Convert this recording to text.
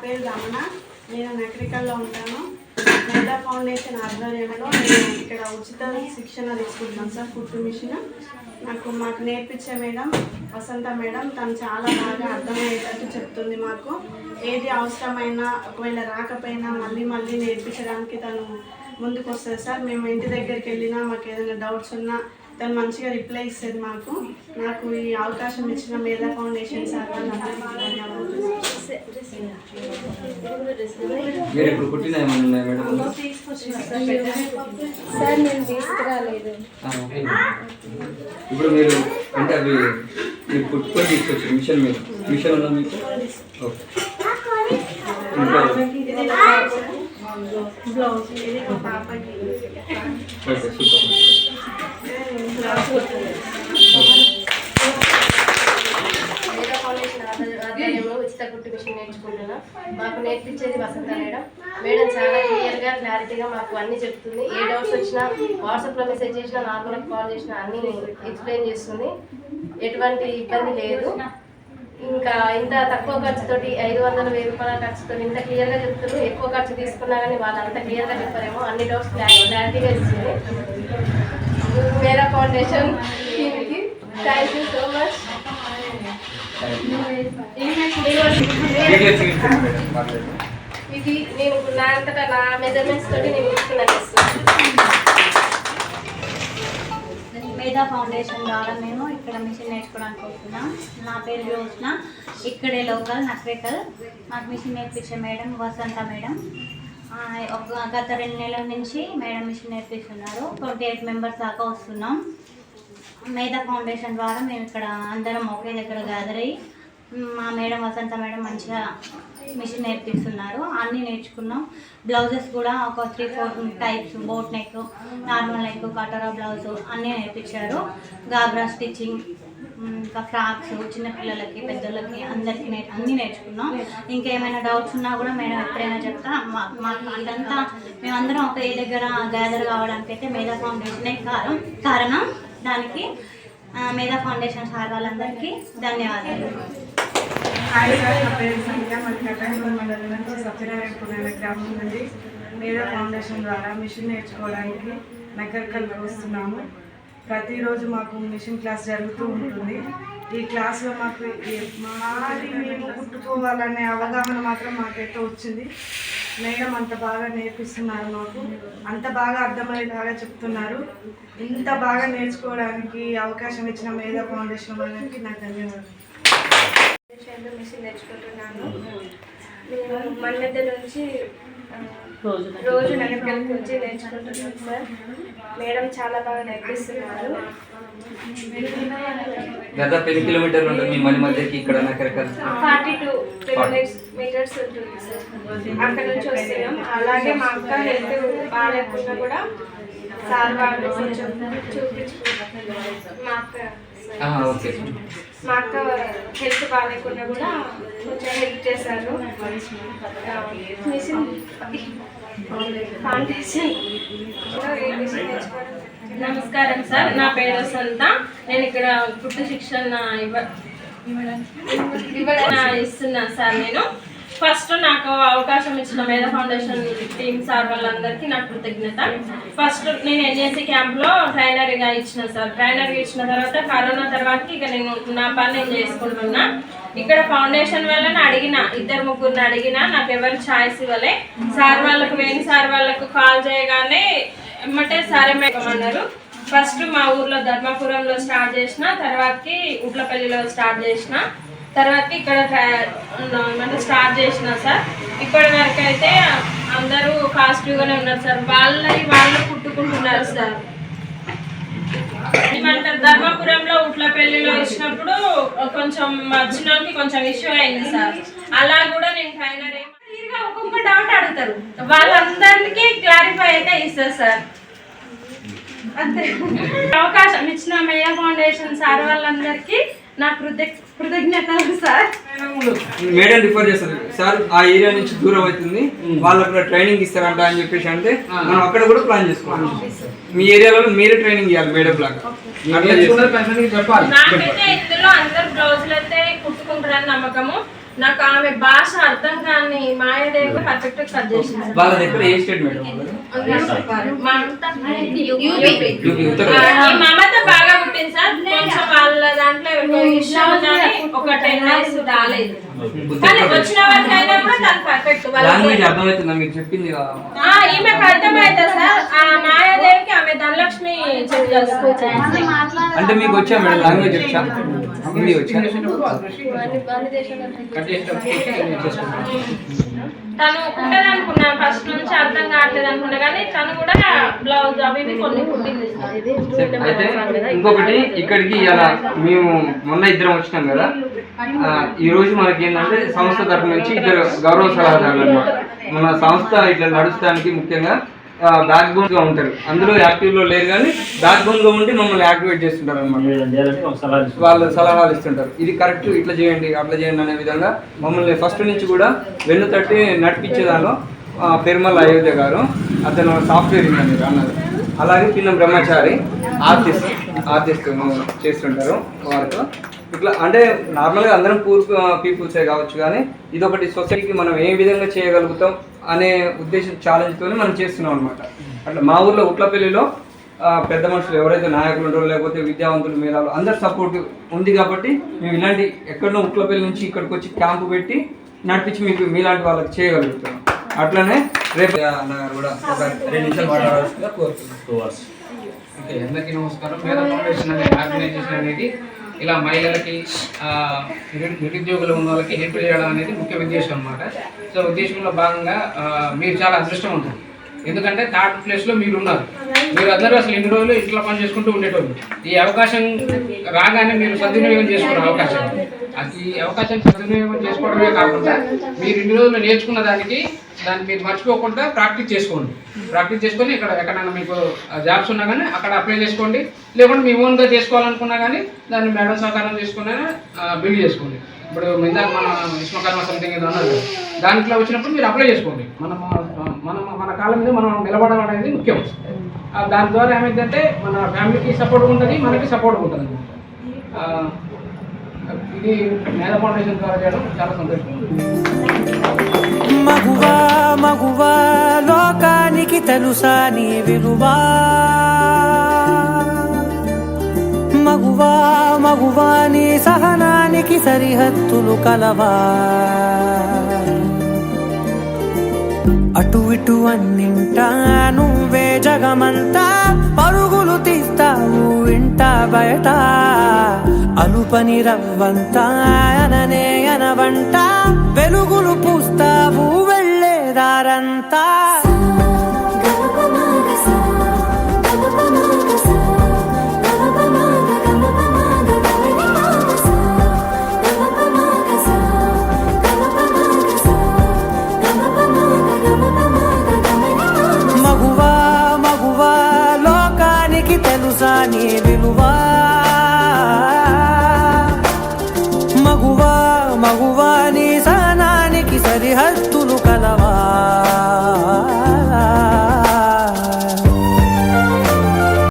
పేరు రమణ. నేను నకరికల్లో ఉంటాను. మేధా ఫౌండేషన్ ఆధ్వర్యంలో నేను ఇక్కడ ఉచిత శిక్షణ తీసుకుంటున్నాను సార్. కుట్టు మిషన్ మాకు నేర్పించే మేడం వసంత మేడం. తను చాలా బాగా అర్థమయ్యేటట్టు చెప్తుంది. మాకు ఏది అవసరమైనా ఒకవేళ రాకపోయినా మళ్ళీ నేర్పించడానికి తను ముందుకు వస్తుంది సార్. మేము ఇంటి దగ్గరికి వెళ్ళినా మాకు ఏదైనా డౌట్స్ ఉన్నా తను మంచిగా రిప్లై ఇస్తుంది మాకు. నాకు ఈ అవకాశం ఇచ్చిన మేధా ఫౌండేషన్ సార్ వాళ్ళందరికీ ధన్యవాదాలు. సార్ నేను తీసుకురాలేదు. ఇప్పుడు మీరు అంటే అవి మీరు కుట్టుకొని తీసుకొచ్చారు మిషన్ మీద మిషన్ ఉందా మీకు? బ్లౌజ్ ఇది మా పాపకి. ఓకే మేధా ఫౌండేషన్ ఆధ్వర్యంలో ఉచిత కుట్టు మిషన్ నేర్చుకుంటున్నాం. మాకు నేర్పించేది వసంత మేడం. మేడం చాలా క్లియర్గా క్లారిటీగా మాకు అన్నీ చెప్తుంది. ఏ డౌట్స్ వచ్చినా వాట్సాప్లో మెసేజ్ చేసినా నార్మల్గా కాల్ చేసినా అన్నీ ఎక్స్ప్లెయిన్ చేస్తుంది. ఎటువంటి ఇబ్బంది లేదు. ఇంకా ఇంత తక్కువ ఖర్చుతోటి 500-1000 రూపాయల ఖర్చుతో ఇంత క్లియర్గా చెప్తారు. ఎక్కువ ఖర్చు తీసుకున్నా కానీ వాళ్ళు అంత క్లియర్గా చెప్పారేమో. అన్ని డౌట్స్ క్లారిటీగా ఇస్తుంది మేధా ఫౌండేషన్ టీమ్కి. Thank you so much. ఇది నేను నా అంతటా నా మెజర్మెంట్స్ తోటి నేను తీసుకున్నాను. మేధా ఫౌండేషన్ ద్వారా మేము ఇక్కడ మిషన్ నేర్చుకోవడానికి వస్తున్నాం. నా పేరు జ్యోత్స్న. ఇక్కడే లోకల్ నక్రేకల్. మాకు మిషన్ నేర్పించే మేడం వసంత మేడం. గత 2 నెలల నుంచి మేడం మిషన్ నేర్పిస్తున్నారు. 28 మెంబర్స్ దాకా వస్తున్నాం. మేధా ఫౌండేషన్ ద్వారా మేము ఇక్కడ అందరం ఒకే దగ్గర గ్యాదర్ అయ్యి మా మేడం వసంత మేడం మంచిగా మిషన్ నేర్పిస్తున్నారు. అన్నీ నేర్చుకున్నాం. బ్లౌజెస్ కూడా ఒక 3-4 types, boat neck, normal neck, కటరా బ్లౌజ్ అన్నీ నేర్పించారు. గాబ్రా స్టిచ్చింగ్, ఇంకా ఫ్రాక్స్ చిన్నపిల్లలకి పెద్దలకి అందరికీ అన్నీ నేర్చుకున్నాం. ఇంకేమైనా డౌట్స్ ఉన్నా కూడా మేడం ఎప్పుడైనా చెప్తా. మాకు అంతా మేమందరం ఒకే దగ్గర గ్యాదర్ కావడానికి అయితే మేధా ఫౌండేషనే కారణం. దానికి మేధా ఫౌండేషన్ సార్ వాళ్ళందరికీ ధన్యవాదాలు. హాయ్ సార్, నా పేరు సంధ్య. మాది కట్టంగూరు మండలం నుంచి సత్యనారాయణ గ్రామం నుండి మేధా ఫౌండేషన్ ద్వారా మిషన్ నేర్చుకోవడానికి నకరికల్కి వస్తున్నాము. ప్రతిరోజు మాకు మిషన్ క్లాస్ జరుగుతూ ఉంటుంది. ఈ క్లాస్లో మాకు మాది మేము కుట్టుకోవాలనే అవగాహన మాత్రం మాకైతే వచ్చింది. మేడం అంత బాగా నేర్పిస్తున్నారు. మాకు అంత బాగా అర్థమయ్యేలాగా చెప్తున్నారు. ఇంత బాగా నేర్చుకోవడానికి అవకాశం ఇచ్చిన మేధా ఫౌండేషన్ వాళ్ళకి నాకు ధన్యవాదాలు. మిషన్ నేర్చుకుంటున్నాను. నేను మన్మెద్ద నుంచి రోజు నగరికల్కి వచ్చి నేర్చుకుంటున్నాను సార్. మేడం చాలా బాగా నేర్పిస్తున్నారు. దాదాపు 10 కిలోమీటర్లు ఉంటుంది మీ మధ్య మధ్యకి ఇక్కడ నకరికల్? 42 కిలోమీటర్స్ ఉంటుంది సార్. అక్కడ నుంచి వస్తున్నాం. అలాగే మా అక్క హెల్త్ బాగాలేకుండా కూడా సార్ వాళ్ళు కొంచెం చూపించుకుంటారు. మా అక్క హెల్త్ బాగాలేకుండా కూడా కొంచెం హెల్ప్ చేశారు. మిషన్ ఫౌండేషన్ నమస్కారం సార్, నా పేరు సంత. నేను ఇక్కడ కుట్టు శిక్షణ ఇస్తున్నాను సార్. నేను ఫస్ట్ నాకు అవకాశం ఇచ్చిన మేధా ఫౌండేషన్ టీమ్ సార్ వాళ్ళందరికీ నాకు కృతజ్ఞత. ఫస్ట్ నేను ఎన్ఎస్సి క్యాంప్లో ట్రైనర్గా ఇచ్చిన సార్. ట్రైనర్గా ఇచ్చిన తర్వాత కరోనా తర్వాత ఇక నేను నా పని నేను చేసుకుంటున్నా. ఇక్కడ ఫౌండేషన్ వాళ్ళని అడిగిన 2-3 అడిగిన, నాకు ఎవరు ఛాయిస్ ఇవ్వలే. సార్ వాళ్ళకు వేణి సార్ వాళ్ళకు కాల్ చేయగానే ఎమ్మటే సారే మేమన్నారు. ఫస్ట్ మా ఊర్లో ధర్మపురంలో స్టార్ట్ చేసిన, తర్వాతకి ఉట్లపల్లిలో స్టార్ట్ చేసిన, తర్వాతకి ఇక్కడ స్టార్ట్ చేసిన సార్. ఇప్పటి వరకు అయితే అందరూ పాజిటివ్గానే ఉన్నారు సార్. వాళ్ళు కుట్టుకుంటున్నారు సార్. ఏమంటారు, ధర్మపురంలో ఉట్లపల్లిలో ఇచ్చినప్పుడు కొంచెం వచ్చినోళ్ళకి కొంచెం ఇష్యూ అయింది సార్. అలా కూడా నేను ట్రైనర్ ఒక్కొక్క డౌట్ అడుగుతారు, వాళ్ళందరికీ క్లారిఫై అయితే ఇస్తారు సార్. అంతే. అవకాశం ఇచ్చిన మేధా ఫౌండేషన్ సార్ వాళ్ళందరికీ నా కృతజ్ఞతలు సార్. మేడం రిఫర్ చేస్తారు సార్, ఆ ఏరియా నుంచి దూరం అవుతుంది, వాళ్ళకి ట్రైనింగ్ ఇస్తారంట అని చెప్పేసి అంటే మనం అక్కడ కూడా ప్లాన్ చేసుకోవాలి. మీ ఏరియాలో మీరే ట్రైనింగ్ ఇవ్వాలి మేడం లాగా. నాకైతే ఇందులో అందరు బ్లౌజులు అయితే కుట్టుకుంటారని నమ్మకము. నాకు ఆమె భాష అర్థం కాని పర్ఫెక్ట్ కట్ చేసింది సార్. వాళ్ళ దగ్గర ఏ స్టేట్ మేడం యూపీ ఉత్తరప్రదేశ్. మమత బాగా పుట్టింది సార్. కొంచెం వాళ్ళ దాంట్లో ఇష్టం ఉందని ఒక 10 days రాలేదు. కానీ వచ్చిన వరకైనా కూడా తను పర్ఫెక్ట్. లాంగ్వేజ్ అర్థమవుతుందా మీరు చెప్పింది? ఈమెకు అర్థమవుతుంది సార్. ఆ మాయాదేవికి ఆమె ధనలక్ష్మి చెప్పగలుగుతుంది. అంటే మీకు వచ్చా మేడం లాంగ్వేజ్ వచ్చా? హిందీ వచ్చా? తను కుట్టదు అనుకున్నా, ఫస్ట్ నుంచి అర్థం కావట్లేదు అనుకున్నా, కానీ తను కూడా బ్లౌజ్ అవి ఇవి కొన్ని కుట్టింది సార్. అయితే ఇంకొకటి ఇక్కడికి ఇలా మేము మొన్న ఇద్దరం వచ్చినాం కదా, ఈ రోజు మనకి ఏంటంటే సంస్థ తరఫు నుంచి ఇద్దరు గౌరవ సలహాదారులు అన్నమాట. మన సంస్థ ఇట్లా నడుస్తానికి ముఖ్యంగా బ్యాక్ బోన్ గా ఉంటారు. అందులో యాక్టివ్ లో లేరు కానీ బ్యాక్ బోన్ గా ఉండి మమ్మల్ని యాక్టివేట్ చేస్తుంటారు అనమాట. వాళ్ళు సలహాలు ఇస్తుంటారు, ఇది కరెక్ట్, ఇట్లా చేయండి అట్లా చేయండి అనే విధంగా మమ్మల్ని ఫస్ట్ నుంచి కూడా వెన్ను తట్టి నడిపించేదానిలో పెరుమల్ అయోధ్య గారు, అతను సాఫ్ట్వేర్ ఇంజనీర్ అన్నారు. అలాగే పిన్న బ్రహ్మచారి ఆర్టిస్ట్ చేస్తుంటారు వారితో. ఇట్లా అంటే నార్మల్గా అందరం పూర్ పీపుల్సే కావచ్చు, కానీ ఇదొకటి సొసైటీకి మనం ఏ విధంగా చేయగలుగుతాం అనే ఉద్దేశం ఛాలెంజ్తోనే మనం చేస్తున్నాం అనమాట. అట్లా మా ఊర్లో ఉట్లపల్లిలో పెద్ద మనుషులు ఎవరైతే నాయకులు ఉంటారో లేకపోతే విద్యావంతులు మేధావులు అందరు సపోర్ట్ ఉంది కాబట్టి మేము ఇలాంటి ఎక్కడో ఉట్లపల్లి నుంచి ఇక్కడికి వచ్చి క్యాంపు పెట్టి నడిపించి మీకు మీలాంటి వాళ్ళకి చేయగలుగుతాం. అట్లనే రేపు అన్నగారు కూడా ఒక 2 నిమిషాలు మాట్లాడాల్సిందిగా కోరుతున్నాం. ఓకే, అందరికీ నమస్కారం. మేధా ఫౌండేషన్ అనే ఆర్గనైజేషన్ అనేది ఇలా మహిళలకి నిరుద్యోగులు ఉన్న వాళ్ళకి హెల్ప్ చేయడం అనేది ముఖ్య ఉద్దేశం అన్నమాట. సో ఉద్దేశంలో భాగంగా మీరు చాలా అదృష్టవంతులు. ఎందుకంటే థర్డ్ ప్లేస్లో మీరు ఉన్నారు. మీరు అందరూ అసలు ఇన్ని రోజులు ఇంట్లో పని చేసుకుంటూ ఉండేటోళ్ళు. ఈ అవకాశం రాగానే మీరు సద్వినియోగం చేసుకున్న అవకాశం, ఈ అవకాశం సద్వినియోగం చేసుకోవడమే కాకుండా మీరు ఇన్ని రోజులు నేర్చుకున్న దాన్ని మీరు మర్చిపోకుండా ప్రాక్టీస్ చేసుకోండి. ప్రాక్టీస్ చేసుకొని ఎక్కడైనా మీకు జాబ్స్ ఉన్నా కానీ అక్కడ అప్లై చేసుకోండి. లేకుంటే మీ ఓన్గా చేసుకోవాలనుకున్నా కానీ దాన్ని మేడం సహకారం చేసుకునే బిల్డ్ చేసుకోండి. ఇప్పుడు ఇందాక మన విశ్వకర్మ సంథింగ్ ఏదో అన్నారు, దాంట్లో వచ్చినప్పుడు మీరు అప్లై చేసుకోండి. మన కాళ్ళ మీద మనం నిలబడడం అనేది ముఖ్యం. దాని ద్వారా ఏమైందంటే మన ఫ్యామిలీకి సపోర్ట్ ఉంటుంది, మనకి సపోర్ట్ ఉంటుంది. ఇది మేధా ఫౌండేషన్ ద్వారా చేయడం చాలా సంతోషం. మగువా మగువా లోకానికి తెలుసా నీ విలువా, మగువా మగువా నీ సహనానికి సరిహద్దులు కలవా, అటు ఇటు అన్నింటా నువ్వే జగమంతా, పరుగులు తీస్తావు ఇంట బయట, అలుపని రవ్వంతా అననే అనవంట, వెలుగులు పూస్తావు వెళ్ళేదారంతా. మగువా మగువా లోకానికి తెలుసా నీ విలువా, మగువా మగువా